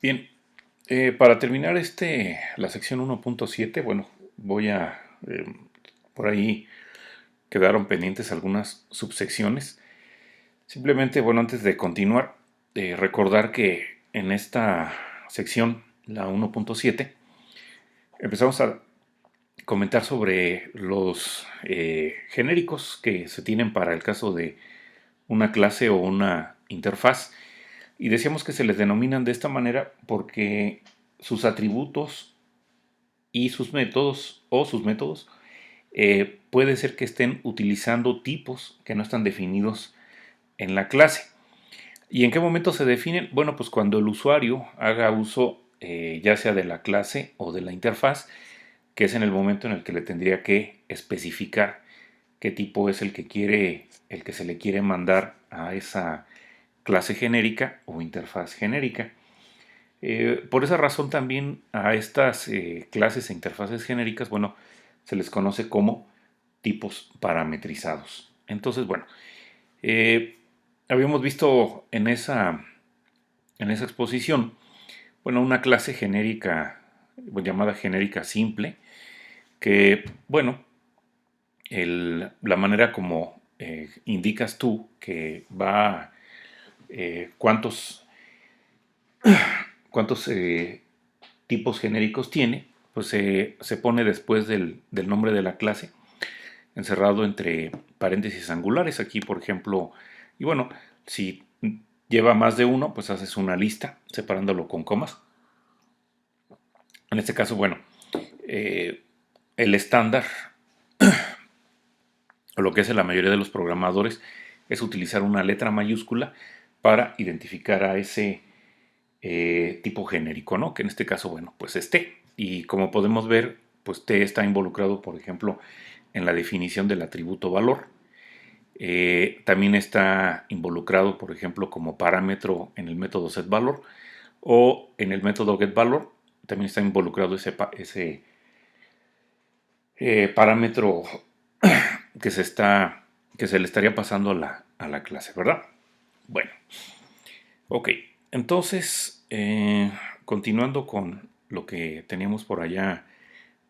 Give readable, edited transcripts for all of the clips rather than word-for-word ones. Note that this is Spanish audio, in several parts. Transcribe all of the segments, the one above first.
Bien, para terminar la sección 1.7, bueno, voy a, por ahí quedaron pendientes algunas subsecciones. Simplemente, bueno, antes de continuar, recordar que en esta sección, la 1.7, empezamos a comentar sobre los genéricos que se tienen para el caso de una clase o una interfaz. Y decíamos que se les denominan de esta manera porque sus atributos y sus métodos puede ser que estén utilizando tipos que no están definidos en la clase. ¿Y en qué momento se definen? Bueno, pues cuando el usuario haga uso ya sea de la clase o de la interfaz, que es en el momento en el que le tendría que especificar qué tipo es el que se le quiere mandar a esa clase genérica o interfaz genérica. Por esa razón también a estas clases e interfaces genéricas, bueno, se les conoce como tipos parametrizados. Entonces, bueno, eh, habíamos visto en esa exposición, bueno, una clase genérica, llamada genérica simple, que, bueno, la manera como indicas tú que va, cuántos tipos genéricos tiene, pues se pone después del nombre de la clase, encerrado entre paréntesis angulares. Aquí, por ejemplo, y bueno, si lleva más de uno, pues haces una lista separándolo con comas. En este caso, bueno, eh, el estándar, o lo que hace la mayoría de los programadores, es utilizar una letra mayúscula para identificar a ese tipo genérico, ¿no? Que en este caso, bueno, pues es T. Y como podemos ver, pues T está involucrado, por ejemplo, en la definición del atributo valor. También está involucrado, por ejemplo, como parámetro en el método setValor o en el método getValor. También está involucrado ese parámetro que que se le estaría pasando a la clase, ¿verdad? Bueno, ok. Entonces, continuando con lo que teníamos por allá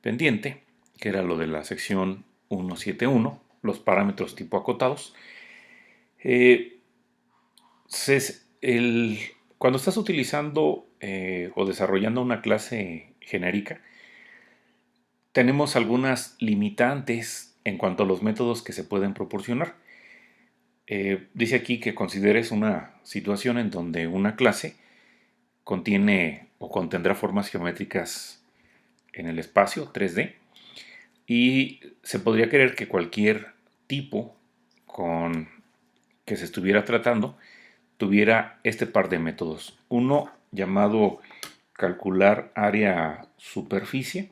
pendiente, que era lo de la sección 171, los parámetros tipo acotados. eh, cuando estás utilizando o desarrollando una clase genérica, tenemos algunas limitantes en cuanto a los métodos que se pueden proporcionar. Dice aquí que consideres una situación en donde una clase contiene o contendrá formas geométricas en el espacio 3D, y se podría creer que cualquier tipo con que se estuviera tratando tuviera este par de métodos. Uno llamado calcular área superficie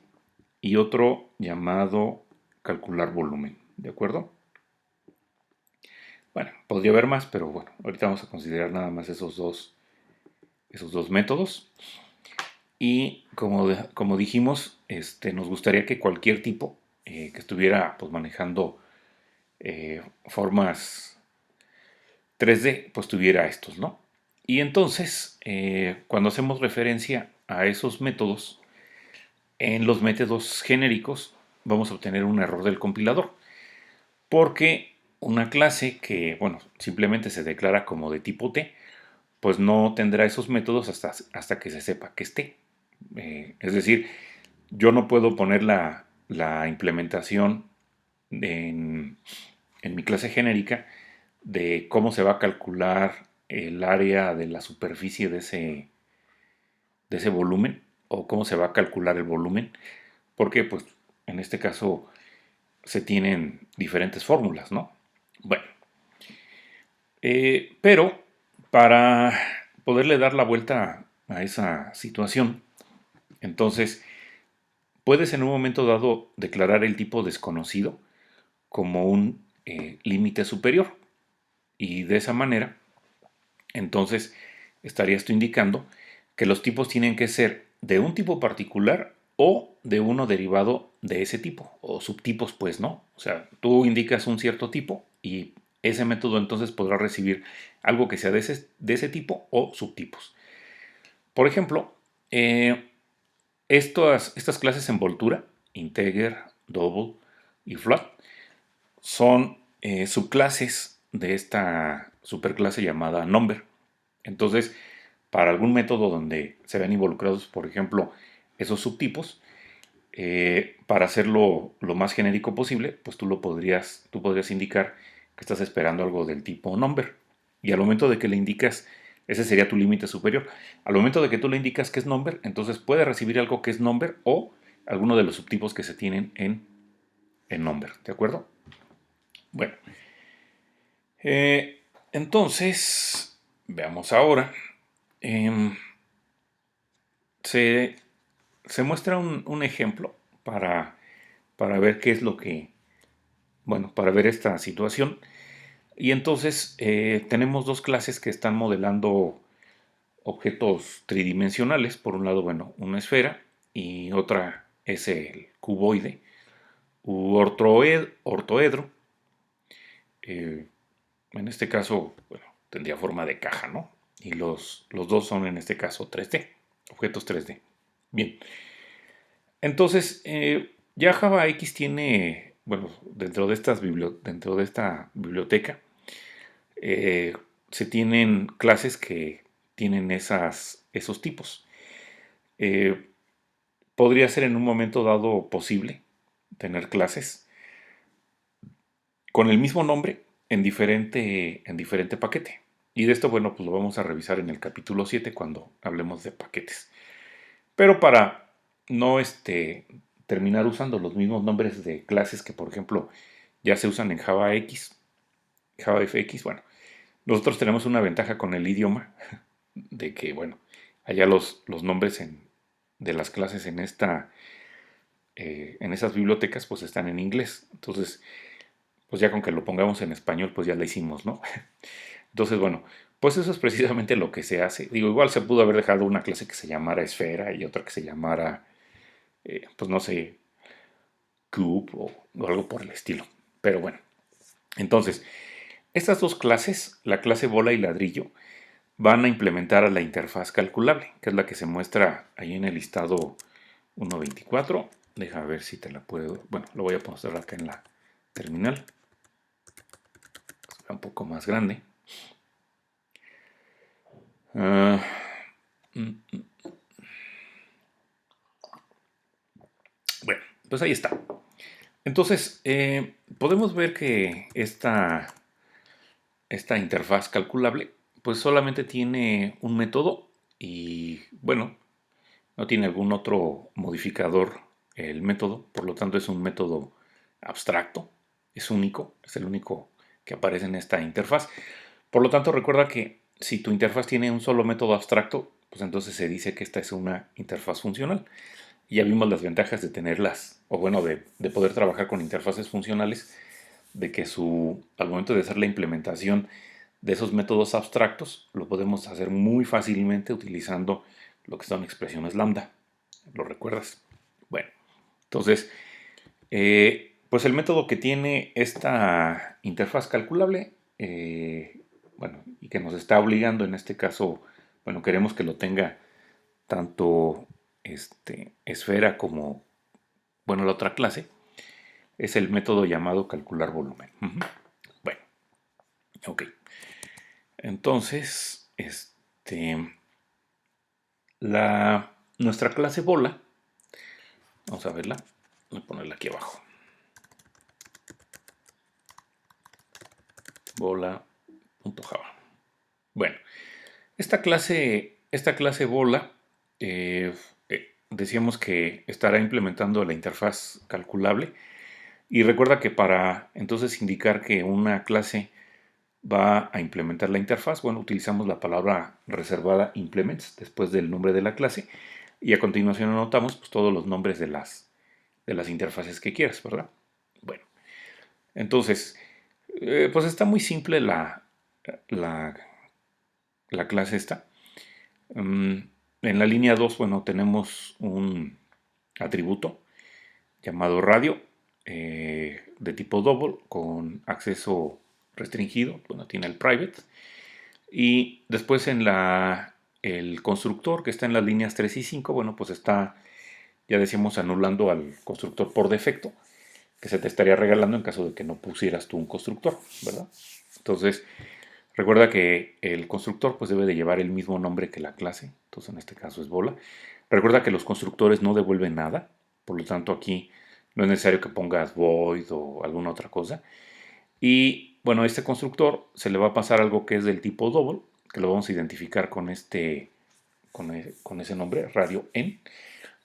y otro llamado calcular volumen. ¿De acuerdo? Bueno, podría haber más, pero bueno, ahorita vamos a considerar nada más esos dos métodos. Y como dijimos, nos gustaría que cualquier tipo que estuviera pues, manejando formas 3D, pues tuviera estos, ¿no? Y entonces, cuando hacemos referencia a esos métodos, en los métodos genéricos vamos a obtener un error del compilador, porque una clase que, bueno, simplemente se declara como de tipo T, pues no tendrá esos métodos hasta que se sepa que es T. Es decir, yo no puedo poner la implementación en, en mi clase genérica de cómo se va a calcular el área de la superficie de ese volumen, o cómo se va a calcular el volumen, porque pues en este caso se tienen diferentes fórmulas, ¿no? Bueno, pero para poderle dar la vuelta a esa situación, entonces puedes en un momento dado declarar el tipo desconocido como un límite superior, y de esa manera entonces estarías tú indicando que los tipos tienen que ser de un tipo particular o de uno derivado de ese tipo, o subtipos, pues, ¿no? O sea, tú indicas un cierto tipo y ese método entonces podrá recibir algo que sea de ese tipo o subtipos. Por ejemplo, estas clases envoltura, integer, double y float, son subclases de esta superclase llamada number. Entonces, para algún método donde se vean involucrados, por ejemplo, esos subtipos, para hacerlo lo más genérico posible, pues tú podrías indicar que estás esperando algo del tipo number. Y al momento de que le indicas, ese sería tu límite superior. Al momento de que tú le indicas que es number, entonces puede recibir algo que es number o alguno de los subtipos que se tienen en number. ¿De acuerdo? Bueno, entonces, veamos ahora. em, se, se muestra un ejemplo para ver qué es lo que, bueno, para ver esta situación. Y entonces tenemos dos clases que están modelando objetos tridimensionales. Por un lado, bueno, una esfera y otra es el cuboide u ortoedro. Eh, en este caso, bueno, tendría forma de caja, ¿no? Y los dos son en este caso 3D, objetos 3D. Bien, entonces ya Java X tiene, bueno, dentro de esta biblioteca, eh, se tienen clases que tienen esos tipos. Eh, Podría ser en un momento dado posible tener clases con el mismo nombre en diferente paquete. Y de esto, bueno, pues lo vamos a revisar en el capítulo 7 cuando hablemos de paquetes. Pero para no terminar usando los mismos nombres de clases que, por ejemplo, ya se usan en Java X, Java FX, bueno, nosotros tenemos una ventaja con el idioma de que, bueno, allá los nombres de las clases en esas bibliotecas pues están en inglés. Entonces, pues ya con que lo pongamos en español, pues ya lo hicimos, ¿no? Entonces, bueno, pues eso es precisamente lo que se hace. Digo, igual se pudo haber dejado una clase que se llamara esfera y otra que se llamara, pues no sé, cube o algo por el estilo. Pero bueno, entonces, estas dos clases, la clase bola y ladrillo, van a implementar a la interfaz calculable, que es la que se muestra ahí en el listado 1.24. Deja ver si te la puedo. Bueno, lo voy a poner acá en la terminal. Un poco más grande. Ah, mm, bueno, pues ahí está. Entonces, podemos ver que esta interfaz calculable, pues solamente tiene un método y, bueno, no tiene algún otro modificador el método, por lo tanto es un método abstracto, es único, es el único que aparece en esta interfaz. Por lo tanto, recuerda que si tu interfaz tiene un solo método abstracto, pues entonces se dice que esta es una interfaz funcional. Y ya vimos las ventajas de tenerlas, o bueno, de poder trabajar con interfaces funcionales, de que al momento de hacer la implementación de esos métodos abstractos, lo podemos hacer muy fácilmente utilizando lo que son expresiones lambda. ¿Lo recuerdas? Bueno, entonces, pues el método que tiene esta interfaz calculable, bueno, y que nos está obligando en este caso, bueno, queremos que lo tenga tanto esfera como, bueno, la otra clase, es el método llamado calcular volumen. Bueno, ok. Entonces, nuestra clase bola, vamos a verla, voy a ponerla aquí abajo. Bola.java. Bueno, esta clase bola, decíamos que estará implementando la interfaz calculable. Y recuerda que para entonces indicar que una clase va a implementar la interfaz, bueno, utilizamos la palabra reservada implements después del nombre de la clase y a continuación anotamos pues, todos los nombres de las interfaces que quieras, ¿verdad? Bueno, entonces, pues está muy simple la, la clase esta. En la línea 2, bueno, tenemos un atributo llamado radio de tipo double con acceso restringido, bueno, tiene el private. Y después en la el constructor que está en las líneas 3 y 5, bueno, pues está, ya decíamos, anulando al constructor por defecto, que se te estaría regalando en caso de que no pusieras tú un constructor, ¿verdad? Entonces, recuerda que el constructor pues debe de llevar el mismo nombre que la clase, entonces en este caso es bola. Recuerda que los constructores no devuelven nada, por lo tanto aquí no es necesario que pongas void o alguna otra cosa. Y bueno, a este constructor se le va a pasar algo que es del tipo double, que lo vamos a identificar con con ese nombre, radio en.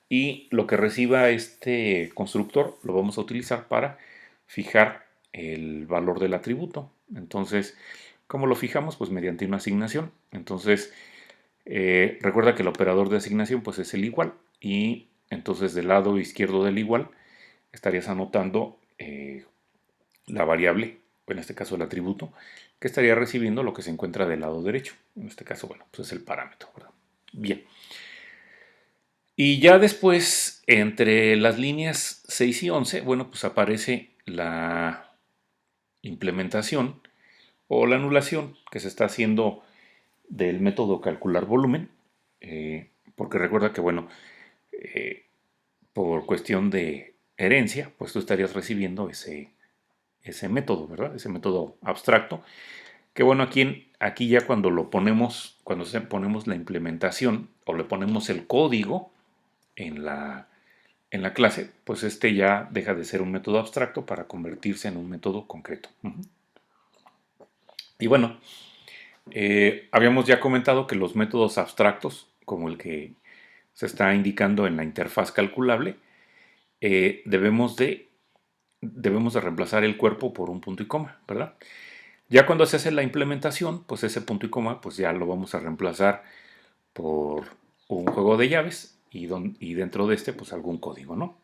Y lo que reciba este constructor lo vamos a utilizar para fijar el valor del atributo. Entonces, ¿cómo lo fijamos? Pues mediante una asignación. Entonces, recuerda que el operador de asignación pues es el igual. Y entonces del lado izquierdo del igual estarías anotando la variable, en este caso el atributo, que estaría recibiendo lo que se encuentra del lado derecho. En este caso, bueno, pues es el parámetro, ¿verdad? Bien. Y ya después, entre las líneas 6 y 11, bueno, pues aparece la implementación o la anulación que se está haciendo del método calcular volumen, porque recuerda que, bueno, eh, por cuestión de herencia, pues tú estarías recibiendo ese método, ¿verdad? Ese método abstracto, que bueno, aquí ya cuando lo ponemos, ponemos la implementación o le ponemos el código en en la clase, pues este ya deja de ser un método abstracto para convertirse en un método concreto. Y bueno, habíamos ya comentado que los métodos abstractos, como el que se está indicando en la interfaz calculable, debemos de reemplazar el cuerpo por un punto y coma, ¿verdad? Ya cuando se hace la implementación, pues ese punto y coma, pues ya lo vamos a reemplazar por un juego de llaves y dentro de este, pues algún código, ¿no?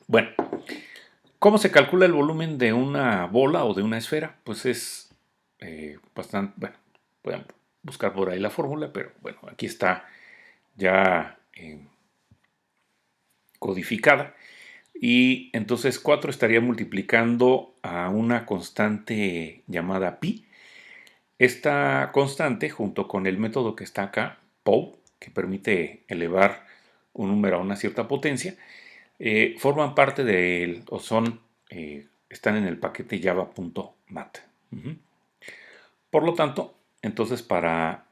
Bueno, ¿cómo se calcula el volumen de una bola o de una esfera? Pues es bastante, bueno, pueden buscar por ahí la fórmula, pero bueno, aquí está ya codificada. Y entonces 4 estaría multiplicando a una constante llamada pi. Esta constante, junto con el método que está acá, POW, que permite elevar un número a una cierta potencia, forman parte del, o son, están en el paquete java.mat. Por lo tanto, entonces para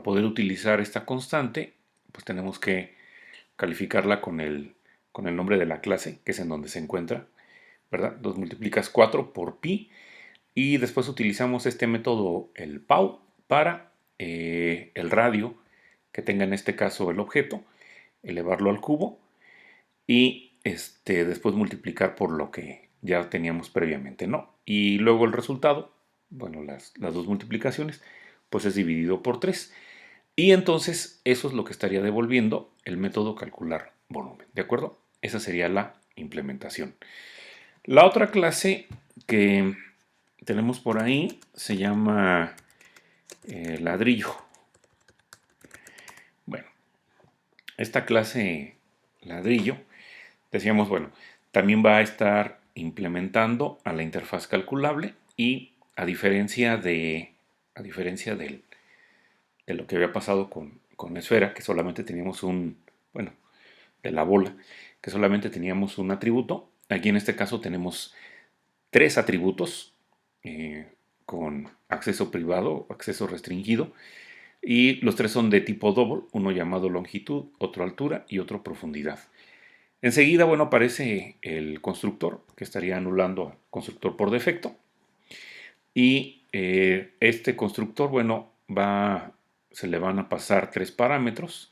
poder utilizar esta constante, pues tenemos que calificarla con el nombre de la clase, que es en donde se encuentra, ¿verdad? Entonces multiplicas 4 por pi y después utilizamos este método, el POW, para el radio que tenga en este caso el objeto, elevarlo al cubo y después multiplicar por lo que ya teníamos previamente, ¿no? Y luego el resultado, bueno, las dos multiplicaciones, pues es dividido por 3. Y entonces eso es lo que estaría devolviendo el método calcular volumen, ¿de acuerdo? Esa sería la implementación. La otra clase que tenemos por ahí se llama ladrillo. Bueno, esta clase ladrillo, decíamos, bueno, también va a estar implementando a la interfaz calculable y a diferencia de lo que había pasado con la esfera, que solamente teníamos bueno, de la bola, que solamente teníamos un atributo, aquí en este caso tenemos tres atributos con acceso privado, acceso restringido, y los tres son de tipo double, uno llamado longitud, otro altura y otro profundidad. Enseguida, bueno, aparece el constructor, que estaría anulando al constructor por defecto. Y este constructor, bueno, se le van a pasar tres parámetros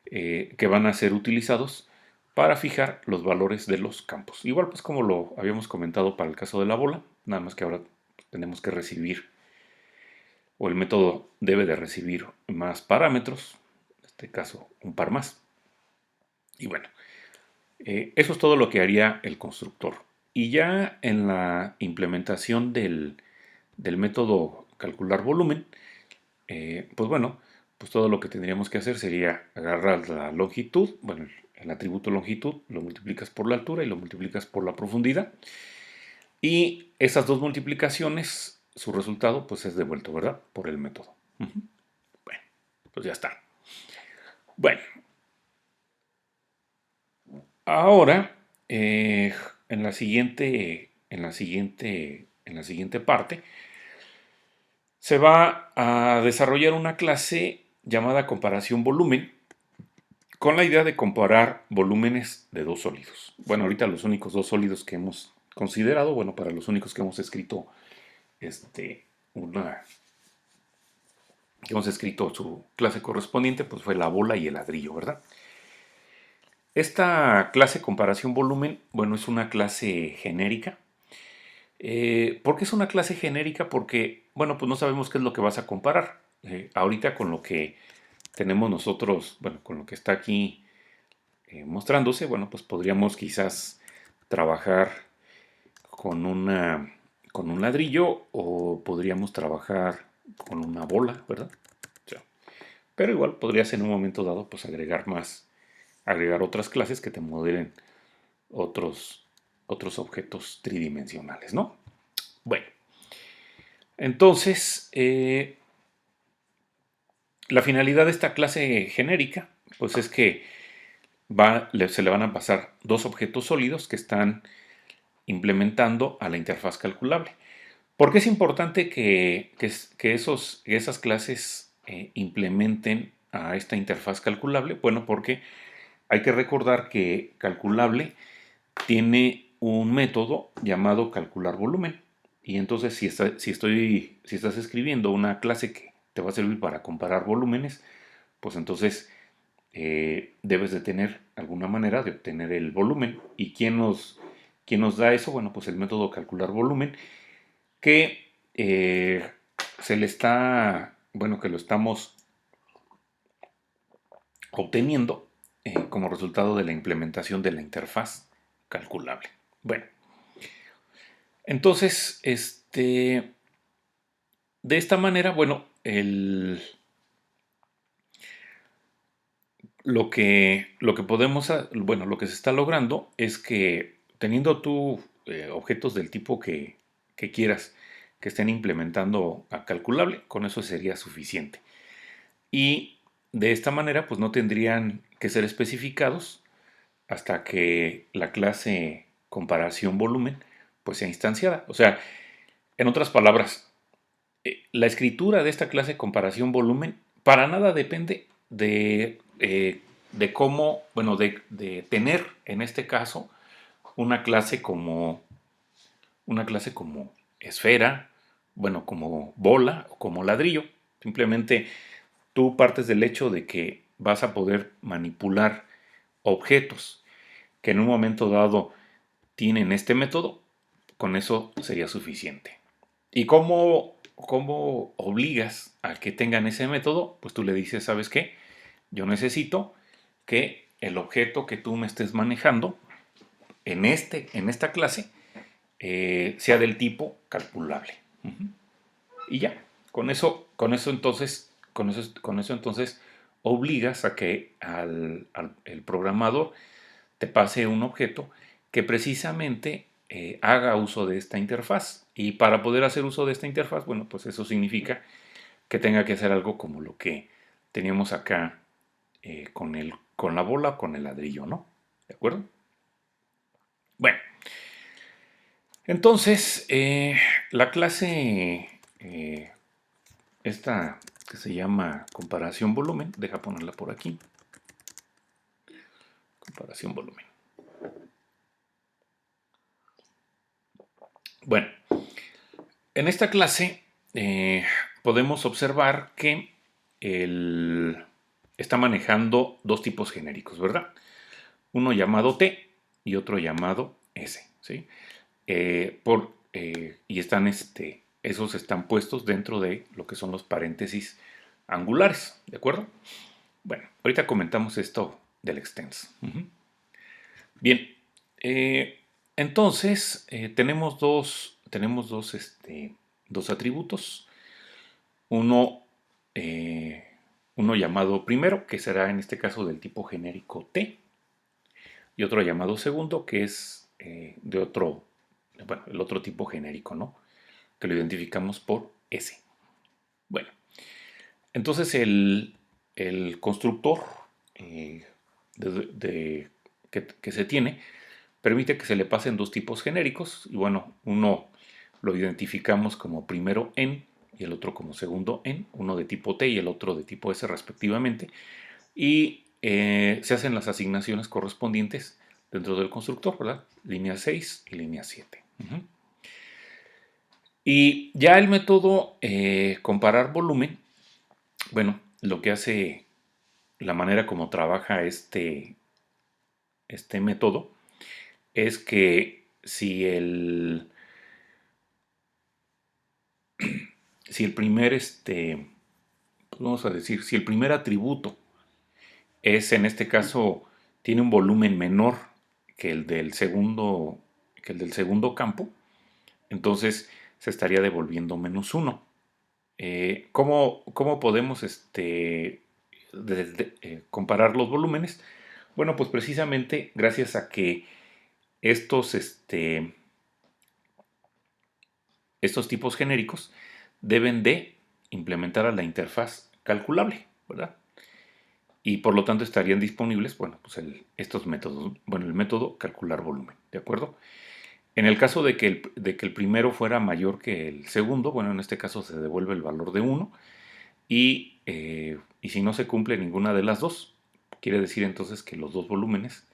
que van a ser utilizados para fijar los valores de los campos. Igual pues como lo habíamos comentado para el caso de la bola, nada más que ahora tenemos que recibir, o el método debe de recibir más parámetros, en este caso un par más. Y bueno, eso es todo lo que haría el constructor. Y ya en la implementación del método calcular volumen, pues bueno, pues todo lo que tendríamos que hacer sería agarrar la longitud, bueno, el atributo longitud, lo multiplicas por la altura y lo multiplicas por la profundidad. Y esas dos multiplicaciones, su resultado pues es devuelto, ¿verdad? Por el método. Pues ya está. Bueno, ahora en la siguiente parte se va a desarrollar una clase llamada comparación volumen con la idea de comparar volúmenes de dos sólidos. Bueno, ahorita los únicos dos sólidos que hemos considerado, bueno, para los únicos que hemos escrito este, una, que hemos escrito su clase correspondiente, pues fue la bola y el ladrillo, ¿verdad? Esta clase comparación volumen, bueno, es una clase genérica. ¿Por qué es una clase genérica? Porque, bueno, pues no sabemos qué es lo que vas a comparar. Ahorita con lo que tenemos nosotros, bueno, con lo que está aquí mostrándose, bueno, pues podríamos quizás trabajar con con un ladrillo o podríamos trabajar con una bola, ¿verdad? O sea, pero igual podrías en un momento dado pues agregar otras clases que te modelen otros, otros objetos tridimensionales, ¿no? Bueno, entonces la finalidad de esta clase genérica pues es que se le van a pasar dos objetos sólidos que están implementando a la interfaz calculable. ¿Por qué es importante que esas clases implementen a esta interfaz calculable? Bueno, porque hay que recordar que calculable tiene un método llamado calcular volumen. Y entonces si estás escribiendo una clase que te va a servir para comparar volúmenes, pues entonces debes de tener alguna manera de obtener el volumen. ¿Y quién nos da eso? Bueno, pues el método calcular volumen que se le está, bueno, que lo estamos obteniendo como resultado de la implementación de la interfaz calculable. Bueno, entonces, de esta manera, bueno, lo que podemos, bueno, lo que se está logrando es que teniendo tú objetos del tipo que quieras que estén implementando a calculable, con eso sería suficiente. Y de esta manera, pues no tendrían que ser especificados hasta que la clase comparación volumen pues sea instanciada. O sea, en otras palabras, la escritura de esta clase comparación volumen para nada depende de cómo, bueno, de tener en este caso una clase como esfera, bueno, como bola o como ladrillo. Simplemente tú partes del hecho de que vas a poder manipular objetos que en un momento dado tienen este método, con eso sería suficiente. ¿Y cómo obligas a que tengan ese método? Pues tú le dices, ¿sabes qué? Yo necesito que el objeto que tú me estés manejando en esta clase sea del tipo calculable. Y ya, con eso entonces obligas a que el programador te pase un objeto que precisamente haga uso de esta interfaz. Y para poder hacer uso de esta interfaz, bueno, pues eso significa que tenga que hacer algo como lo que teníamos acá con la bola o con el ladrillo, ¿no? ¿De acuerdo? Bueno, entonces la clase esta que se llama comparación volumen, deja ponerla por aquí, comparación volumen. Bueno, en esta clase podemos observar que está manejando dos tipos genéricos, ¿verdad? Uno llamado T y otro llamado S, ¿sí? Y esos están puestos dentro de lo que son los paréntesis angulares, ¿de acuerdo? Bueno, ahorita comentamos esto del extenso. Bien, entonces dos atributos. Uno, uno llamado primero, que será en este caso del tipo genérico T, y otro llamado segundo, que es bueno, el otro tipo genérico, ¿no? Que lo identificamos por S. Bueno, entonces el constructor eh, que se tiene permite que se le pasen dos tipos genéricos y bueno, uno lo identificamos como primero en y el otro como segundo en, uno de tipo T y el otro de tipo S respectivamente, y se hacen las asignaciones correspondientes dentro del constructor, ¿verdad? Línea 6 y línea 7. Y ya el método comparar volumen, bueno, lo que hace, la manera como trabaja este método es que si el primer, vamos a decir, si el primer atributo es, en este caso, tiene un volumen menor que que el del segundo campo, entonces se estaría devolviendo -1. ¿Cómo podemos comparar los volúmenes? Bueno, pues precisamente gracias a que estos, estos tipos genéricos deben de implementar a la interfaz calculable, ¿verdad? Y por lo tanto estarían disponibles, bueno, pues estos métodos, bueno, el método calcular volumen, ¿de acuerdo? En el caso de que el primero fuera mayor que el segundo, bueno, en este caso se devuelve el valor de 1 y si no se cumple ninguna de las dos, quiere decir entonces que los dos volúmenes,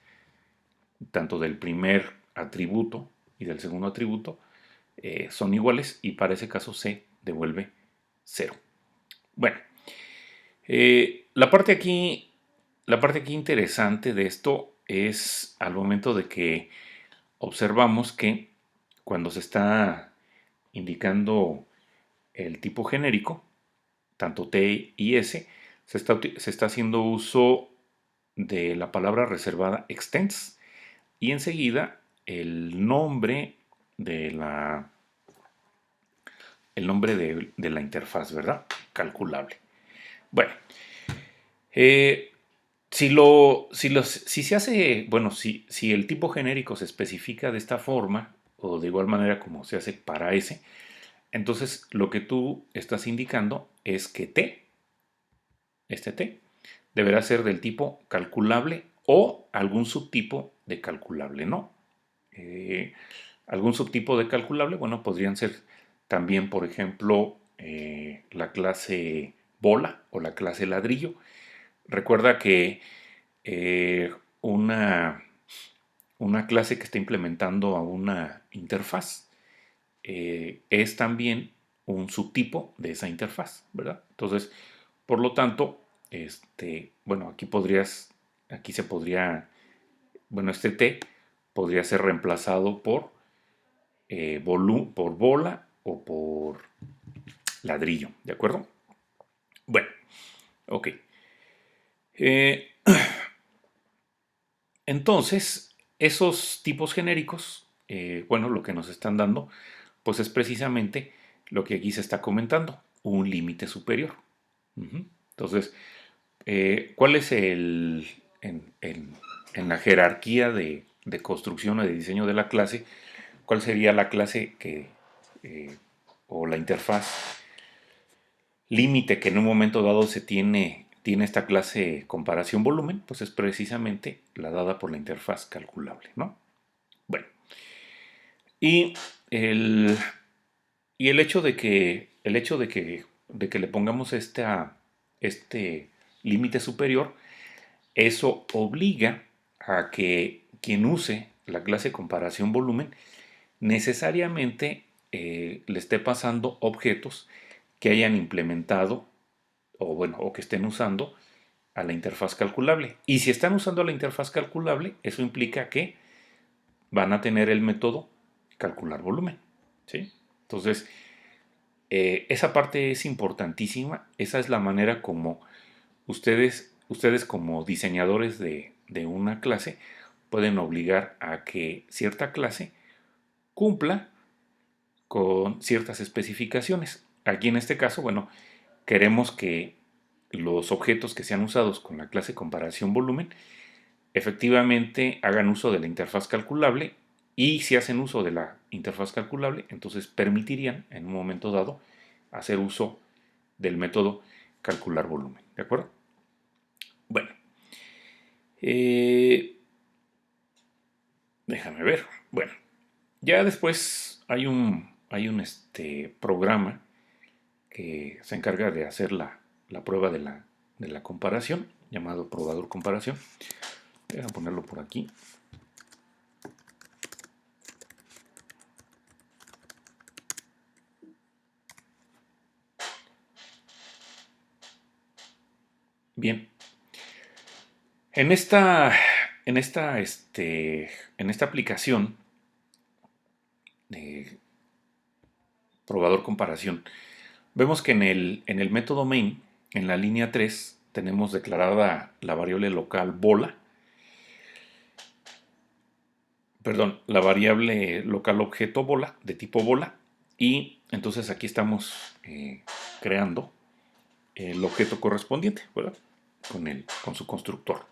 tanto del primer atributo y del segundo atributo, son iguales y para ese caso se devuelve 0. Bueno, la parte aquí interesante de esto es al momento de que observamos que cuando se está indicando el tipo genérico, tanto T y S, se está haciendo uso de la palabra reservada extends y enseguida de la, el nombre de la interfaz, ¿verdad? Calculable. Bueno, eh, si se hace, bueno, si el tipo genérico se especifica de esta forma, o de igual manera como se hace para S, entonces lo que tú estás indicando es que este T, deberá ser del tipo calculable o algún subtipo de calculable, ¿no? Eh, algún subtipo de calculable, bueno, podrían ser también, por ejemplo, la clase bola o la clase ladrillo. Recuerda que eh, una, una clase que está implementando a una interfaz es también un subtipo de esa interfaz, ¿verdad? Entonces, por lo tanto, bueno, aquí se podría, bueno, este T podría ser reemplazado por bola o por ladrillo, ¿de acuerdo? Bueno, ok. Eh, entonces, esos tipos genéricos, bueno, lo que nos están dando, pues es precisamente lo que aquí se está comentando, un límite superior. Entonces, ¿cuál es en la jerarquía de construcción o de diseño de la clase, cuál sería la clase eh, o la interfaz límite que en un momento dado tiene esta clase comparación volumen? Pues es precisamente la dada por la interfaz calculable, ¿no? Bueno, y el, y de que le pongamos este límite superior, eso obliga a que quien use la clase comparación volumen necesariamente le esté pasando objetos que hayan implementado o bueno, o que estén usando a la interfaz calculable. Y si están usando la interfaz calculable, eso implica que van a tener el método calcular volumen. ¿Sí? Entonces, esa parte es importantísima. Esa es la manera como ustedes como diseñadores de una clase pueden obligar a que cierta clase cumpla con ciertas especificaciones. Aquí en este caso, bueno, queremos que los objetos que sean usados con la clase comparación volumen efectivamente hagan uso de la interfaz calculable y si hacen uso de la interfaz calculable, entonces permitirían en un momento dado hacer uso del método calcular volumen. ¿De acuerdo? Eh, Déjame ver. Bueno, ya después hay un programa que se encarga de hacer la prueba de la comparación, llamado probador comparación. Voy a ponerlo por aquí. Bien, en esta, en esta, este, en esta aplicación de probador comparación, vemos que en el método main, en la línea 3 tenemos declarada la variable local bola, perdón, la variable local objeto bola, de tipo bola, y entonces aquí estamos creando el objeto correspondiente, ¿verdad? Con su constructor.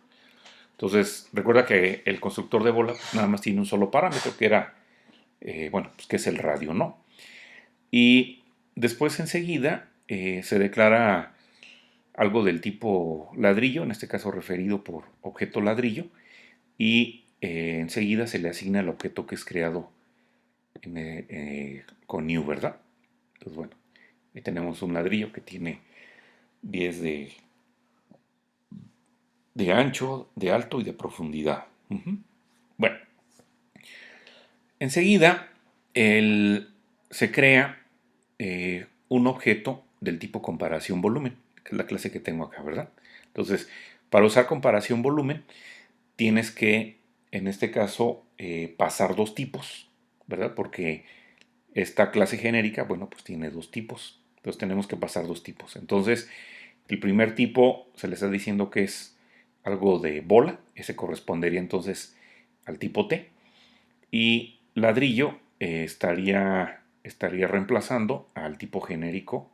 Entonces, recuerda que el constructor de bola nada más tiene un solo parámetro, que era, bueno, pues que es el radio, ¿no? Y después enseguida se declara algo del tipo ladrillo, en este caso referido por objeto ladrillo, y enseguida se le asigna el objeto que es creado con new, ¿verdad? Entonces, bueno, ahí tenemos un ladrillo que tiene 10 de ancho, de alto y de profundidad. Ujú. Bueno, enseguida se crea un objeto del tipo comparación volumen, que es la clase que tengo acá, ¿verdad? Entonces, para usar comparación volumen, tienes que, en este caso, pasar dos tipos, ¿verdad? Porque esta clase genérica, bueno, pues tiene dos tipos. Entonces tenemos que pasar dos tipos. Entonces, el primer tipo se le está diciendo que es algo de bola, ese correspondería entonces al tipo T. Y ladrillo estaría reemplazando al tipo genérico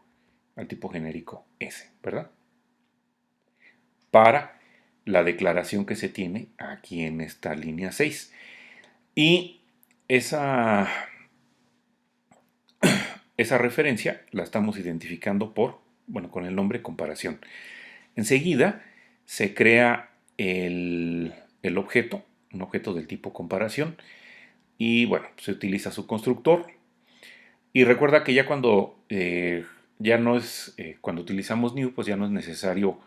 S, ¿verdad? Para la declaración que se tiene aquí en esta línea 6. Y esa, esa referencia la estamos identificando bueno, con el nombre comparación. Enseguida se crea el objeto, un objeto del tipo comparación, y bueno, se utiliza su constructor. Y recuerda que ya cuando utilizamos new, pues ya no es necesario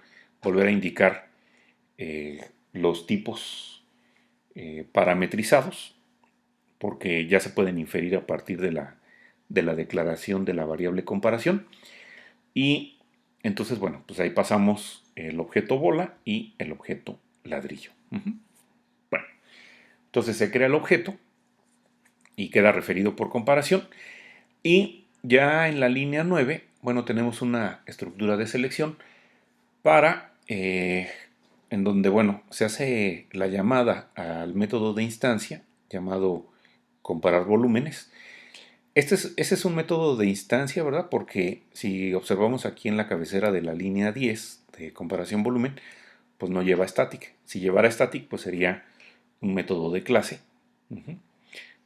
volver a indicar los tipos parametrizados, porque ya se pueden inferir a partir de la declaración de la variable comparación. Y entonces, bueno, pues ahí pasamos el objeto bola y el objeto ladrillo. Ujú. Bueno, entonces se crea el objeto y queda referido por comparación. Y ya en la línea 9, bueno, tenemos una estructura de selección para, en donde, bueno, se hace la llamada al método de instancia llamado comparar volúmenes. Ese es un método de instancia, ¿verdad? Porque si observamos aquí en la cabecera de la línea 10 de comparación volumen, pues no lleva static. Si llevara static, pues sería un método de clase. Ujú.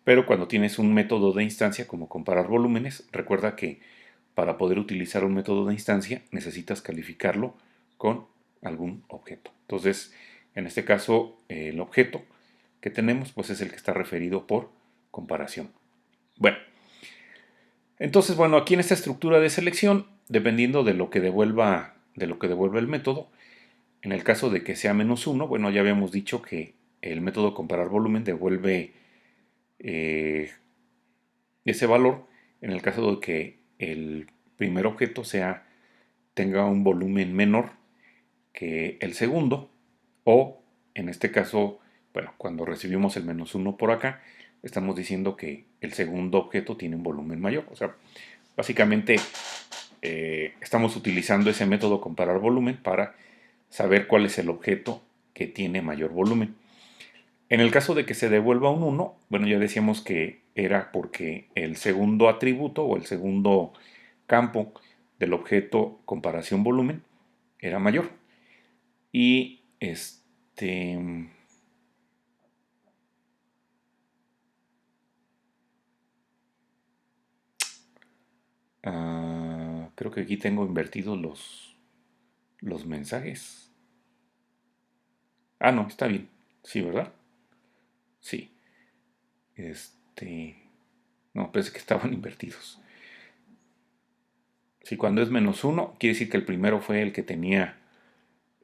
Pero cuando tienes un método de instancia como comparar volúmenes, recuerda que para poder utilizar un método de instancia necesitas calificarlo con algún objeto. Entonces, en este caso, el objeto que tenemos pues es el que está referido por comparación. Bueno, entonces, bueno, aquí en esta estructura de selección, dependiendo de lo que devuelva el método, en el caso de que sea -1, bueno, ya habíamos dicho que el método comparar volumen devuelve eh, ese valor en el caso de que el primer objeto tenga un volumen menor que el segundo, o en este caso, bueno, cuando recibimos el -1 por acá, estamos diciendo que el segundo objeto tiene un volumen mayor. O sea, básicamente estamos utilizando ese método comparar volumen para saber cuál es el objeto que tiene mayor volumen. En el caso de que se devuelva un 1, bueno, ya decíamos que era porque el segundo atributo o el segundo campo del objeto comparación volumen era mayor. Y creo que aquí tengo invertidos los mensajes. Ah, no, está bien. Sí, ¿verdad? Sí. Este... No, pensé que estaban invertidos. Si cuando es menos uno, quiere decir que el primero fue el que tenía,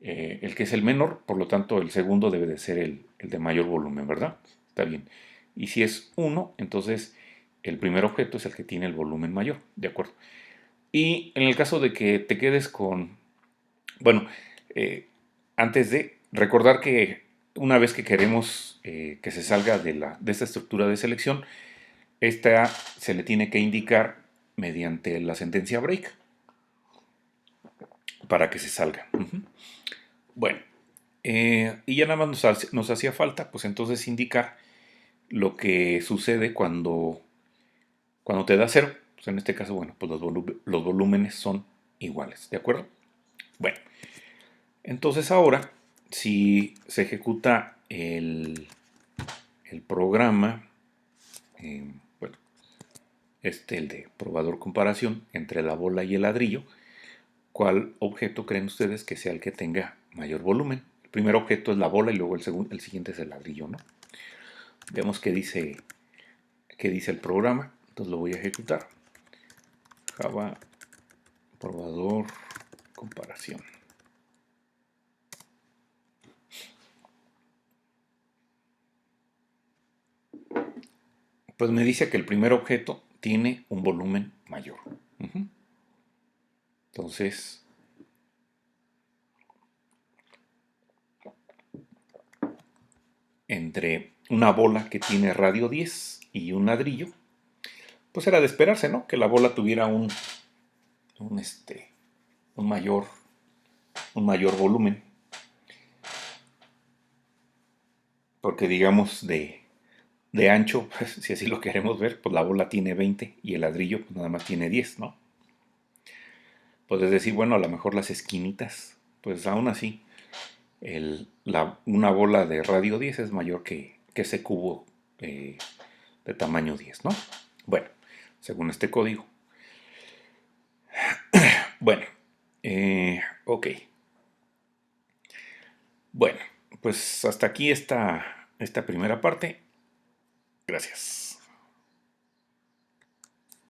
el que es el menor, por lo tanto el segundo debe de ser el de mayor volumen, ¿verdad? Está bien. Y si es uno, entonces el primer objeto es el que tiene el volumen mayor, ¿de acuerdo? Y en el caso de que te quedes con, bueno, eh, antes de recordar que una vez que queremos que se salga de esta estructura de selección, esta se le tiene que indicar mediante la sentencia break para que se salga. Bueno, y ya nada más nos hacía falta, pues entonces indicar lo que sucede cuando te da cero. Pues en este caso, bueno, pues los volúmenes son iguales, ¿de acuerdo? Bueno, entonces ahora, si se ejecuta el programa, bueno, el de probador comparación entre la bola y el ladrillo, ¿cuál objeto creen ustedes que sea el que tenga mayor volumen? El primer objeto es la bola y luego el siguiente es el ladrillo, ¿no? Vemos qué dice el programa. Entonces lo voy a ejecutar. Java probador comparación. Pues me dice que el primer objeto tiene un volumen mayor. Entonces, entre una bola que tiene radio 10 y un ladrillo, pues era de esperarse, ¿no? Que la bola tuviera un, este, un mayor, un mayor volumen. Porque digamos de ancho, pues, si así lo queremos ver, pues la bola tiene 20 y el ladrillo pues, nada más tiene 10, ¿no? Puedes decir, bueno, a lo mejor las esquinitas, pues aún así, una bola de radio 10 es mayor que ese cubo eh, de tamaño 10, ¿no? Bueno, según este código. Bueno, ok. Bueno, pues hasta aquí esta primera parte. Gracias.